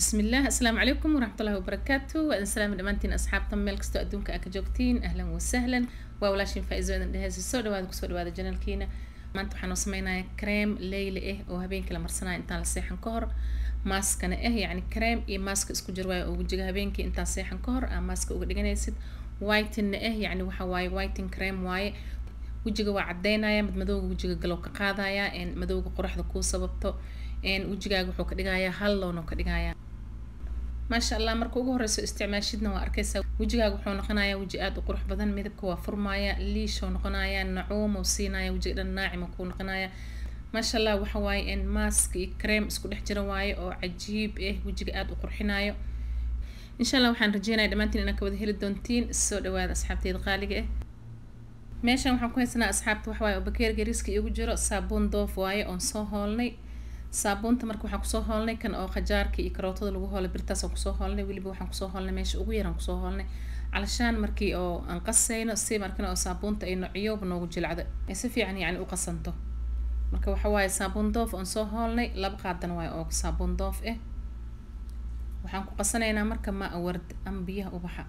بسم الله. السلام عليكم ورحمة الله وبركاته. وأنا سلام دمانتين أصحاب ميل كستو أدونك أكجوكتين. أهلا وسهلا وأولاشين فائزة إن هذا الصور وهذا جنال كينا ما أنتو حنو سمينا كريم ليلة إيه وهبين كلا مرسنا إنتان لسيحن كهر ماسكنا إيه يعني كريم إيه ماسك اسكو جرواي ووجهها هبينكي إنتان سيحن كهر ماسك وقدقنيسد وايتن إيه يعني وحواي وايتن كريم واي وجهه وعدينايا مدمدوغ وجهه قلوك قادايا إن مدوغ قرحدا كو سببتو إن وجهه وحو كدغايا هل لونو كدغايا ما شاء الله marka ugu horeyso isticmaashidna waa arkaysaa wajigaaga wuxuu noqonayaa waji aad u qurux badan midabka waa furmaaya liisho noqonayaa nacuum oo siinaya wajiga dhan naacim ku noqonaya ma sha Allah waxa waaye in mask iyo cream isku dhex jira waaye oo cajiib wajiga aad u qurxinayo insha Allah waxaan rajeynayaa dhamaantiin inaad ka wada heli doontiin soo dhawaada asxaabtayda qaaliga meeshan waxaan ku haysanaa asxaabta wax waaye oo bakeeriga riski igu jiro saabuun doof waaye oo soo hoolnay saabuunta marka waxaan kusoo hoolnay kan oo qajaarka iyo karootada lagu hoolay birtaas aan kusoo hoolnay waliba waxaan kusoo hoolnay meesha ugu yar aan kusoo hoolnay calashaan markii oo aan qasayno si markana oo saabuunta ay noociyoob noogu jilcdo ay si fiican yani u qasanto marka waxa waaye saabuun doof aan soo hoolnay laba qaadan waaye oo saabuun doof waxaan ku qasanaynaa marka ma award ama biyaha ubaxa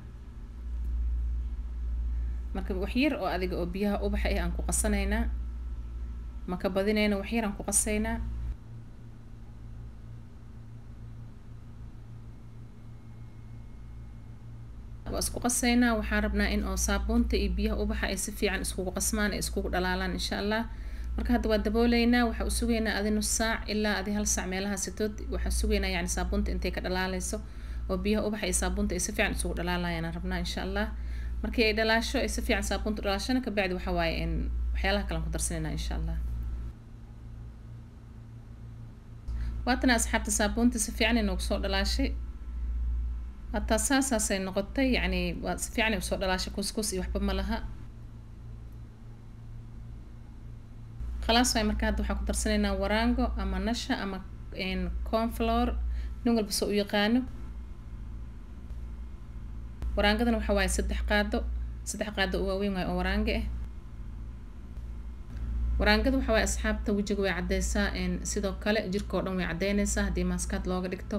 marka wax yar oo adiga oo biyaha ubaxa aan ku qasanaynaa marka badinayna wax yar aan ku qasaynaa واسكو قصينا وحاربنا إن أو صابونتا إبيها وبحا إسفي عن اسكو قسمان اسكو دلالان إن شاء الله marka hadda waa dabooleynaa waxa u sugeynaa adi nus saac ilaa adi hal saac meelaha sitood waxa sugeynaa yani saabuunta intay ka dhalaalayso oo biyaha ubaxa iyo saabuunta ay si fiican isugu dhalaalayaan rabnaa insha Allah markii ay dhalaasho ay si fiican saabuunta dhalaashana ka bacdi waxa waaye in waxyaalaha kale ku darsanayna insha Allah waatana asxaabta saabuunta si fiican inuu soo dhalaashay hatta saasay noqotay yani waa si fiican u soo dhalaashay kuskus iyo waxba ma laha خلاص way marka hadda waxa ku darsanaynaa waraango ama nasha ama corn flour nin walba soo u yaqaano waraangadana waxa waaye 3 qaado oo waaweyn oo waraange waraangada waxa waaye asxaabta wajiga way cadeysaa sidoo kale jirka oo dhan way cadeynaysaa hadii maaskaad looga dhigto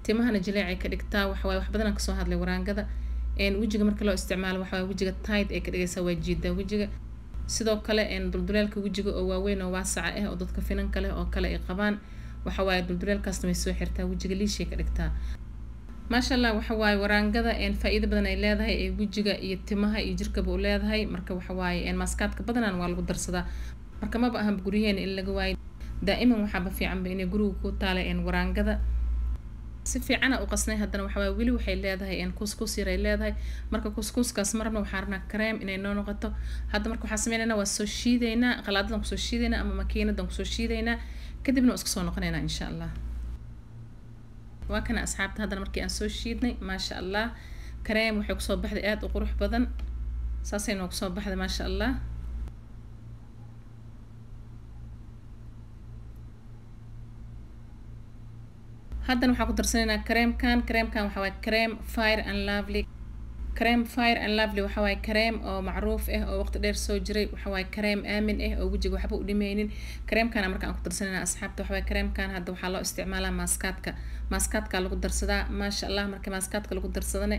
timahana jileecay ka dhigtaa waxa waaye wax badan ka soo hadlay waraangada wajiga marka loo isticmaalo waxa waaye wajiga tight ay ka dhigaysaa waa jiida wajiga sidoo kale dulduleelka wajiga oo waaweyn oo waasac oo dadka finan kale oo kale ay qabaan waxa waaye dulduleelkaasna way soo xirtaa wajiga liishay ka dhigtaa ma sha Allah waxa waaye waraangada faa'iido badan ay leedahay ee wajiga iyo timaha iyo jirkaba u leedahay marka waxa waaye maaskaadka badanaan waa lagu darsadaa marka ma baahan guriyeena in laga waayo daa'iman waxa ba fiican inay guriga ku taale waraangada si fiican u qasnay haddana waxa way wili waxay leedahay kuskus yar ay leedahay marka kuskuskaas marna waxa rabnaa cream inay noo noqoto hadda marka waxa sameeynaa waa soo shiideynaa qalaadadan ku soo shiideynaa ama makiinadan ku soo shiideynaa kadibna isku soo noqonaynaa insha Allah waa kana asxaabta haddana markii aan soo shiidnay ma sha Allah cream waxay ku soo baxday aad u qurux badan saasay noo ku soo baxday ma sha Allah haddana waxaan ku darsanaynaa creamkan waxa waaye cream fire and lovely waxa waaye cream oo macruuf oo waqti dheer soo jiray waxa waaye cream aamin oo wajiga waxba u dhimaynin creamkan marka aan ku darsanaynaa asxaabta waxa waaye creamkan hadda waxaa loo isticmaalaa maaskaadka lagu darsadaa ma sha Allah marka maaskaadka lagu darsadana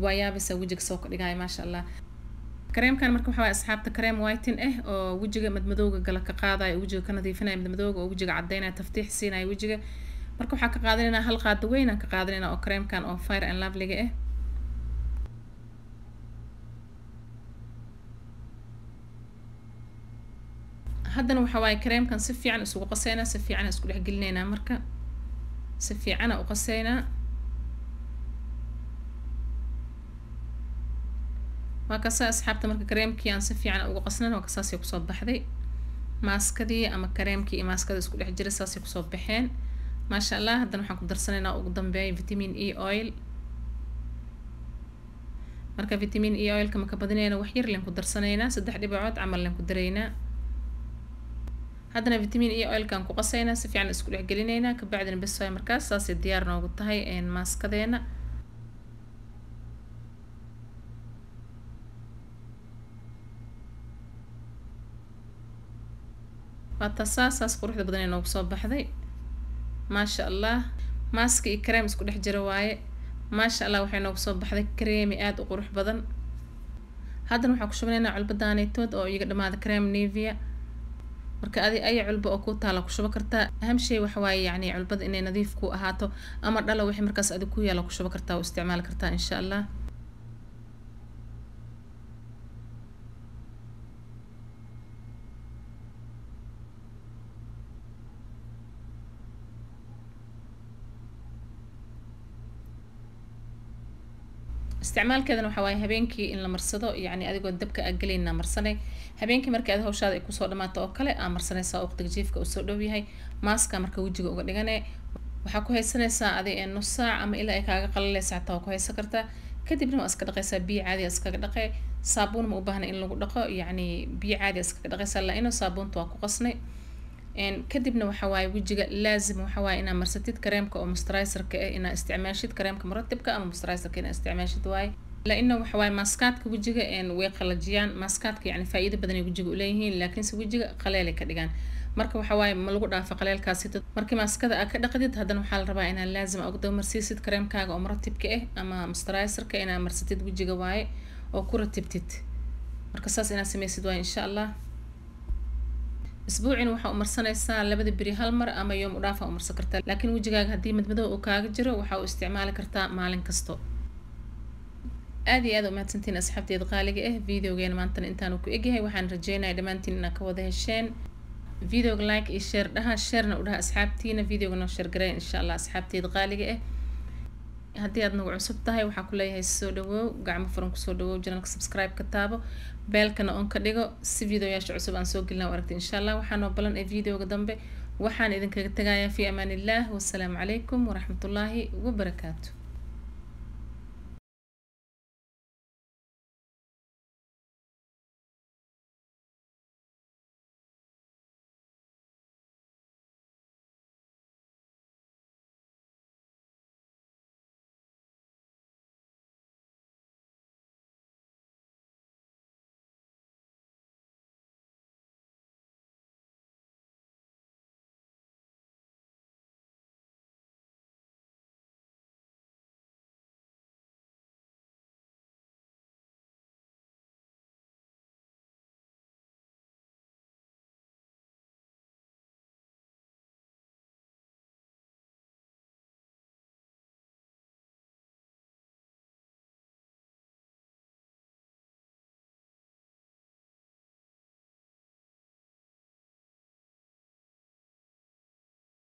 waa yaabisa wajiga soo ka dhigaya ma sha Allah creamkan marka waxa waaye asxaabta cream whiten oo wajiga madmadowga gala ka qaadayo wajiga ka nadiifinaya madmadowga oo wajiga cadeynaya taftiix siinaya wajiga marka waxa ka qaadanaynaa hal qaado weyn aan ka qaadanaynaa oo creamkan oo fire and lovely haddana waxa waaye creamkan si fiican isugu qasaynaa si fiican isku dhex gelinaynaa marka si fiican u qasaynaa waa ka saas asxaabta marka creamkii aan si fiican ugu qasnana waa ka saas ay ku soo baxday maaskadii ama creamkii iyo maaskada isku dhex jira saas ay ku soo baxeen ما شاء الله هذا نحن قدر سنينا وقدام باي فيتامين اي اويل مركا فيتامين اي اويل كما كبدنينا وحير لين قدر سنينا 3 دبعات عمل لين قدرينا هذا فيتامين اي اويل كان قصينا سفي عن اسكو دحغلينينا كبعدين بس هاي مركاس ساس ديار نوغو تahay ماسكدينا واتساس قروحدا بدن نوغو soo baxday ما شاء الله mask iyo cream isku dhex jira waaye maasha Allah waxay noogu soo baxday cream aad u qurux badan haddana waxaan ku shubanaynaa culbadaanaytood oo iyaga dhamaada cream Nivea marka ay culba oo ku taala ku shuba kartaa aham shay waxa waaye yani culbada inay nadiif ku ahaato ama dhalo wixii markaas adigu ku yaala ku shuba kartaa oo isticmaal kartaa insha Allah isticmaalkeedana waxa waaye habeenkii in la marsado yani adigoo dabka agaleyna marsanay habeenkii markii aad hawshaada ay ku soo dhamaato oo kale aan marsanaysaa waqtiga jiifka uu soo dhow yahay maaska marka wajiga uga dhigane waxa ku haysanaysaa adiga nus saac ama ilaa ay kaaga qalalaysaa taa ku haysan kartaa kadibna waa iska dhaqaysaa biyo caadi ah iska dhaqay saabuun ma u baahna in lagu dhaqo yani biyo caadi ah iska dhaqaysaa la inuu saabuunta waa ku qasnay kadibna waxa waaye wajiga laazim waxa waaye inaad marsatid kareemka oo moisturizer-ka ah inaad isticmaashid kareemka muratibka ama moisturizer-ka inaad isticmaashid waaye لأنه وحواي ماسكات كوجيجا إن ويقلجيان ماسكات يعني فائدة بدني وجيجا قليلين لكن سوجيجا قليلة كدجان مركب وحواي ملقو ضعف قليل كاسيت مركب ماسكات أكيد قديد هذا محل ربع إن لازم أقدر مرسيسة كريم كاج أو مرتب كإيه أما مسترايسر كإنا مرستيد وجيجا واي أو كرة تبتت مركب أساس إنا سميسيد واي إن شاء الله أسبوعين وحا أمرسنا الساعة لبدي بري هالمر أما يوم ضعف أمر سكرتا لكن وجيجا هدي مدمدو وكاج جرو وحا استعمال كرتا مالين كستو aad uma tantiin asxaabteed qaaliga ah videogeena maanta intaan ku egahay waxaan rajeynayaa dhamaantiin inaad ka wada hesheen videoga like iyo share dhaha sharena u dhaha asxaabtiina videoga noo share gareyn insha Allah asxaabteed qaaliga ah haddii aad nagu cusub tahay waxaan ku leeyahay soo dhawow gacmo furan ku soo dhawow channelka subscribe ka taabo beelkana on ka dhigo si videoyaasha cusub aan soo gelina aragtay insha Allah waxaan noo balan ee videoga dambe waxaan idinkaga tagayaa fi amaanillah wassalaamu calaykum waraxmatullaahi wabarakaatuh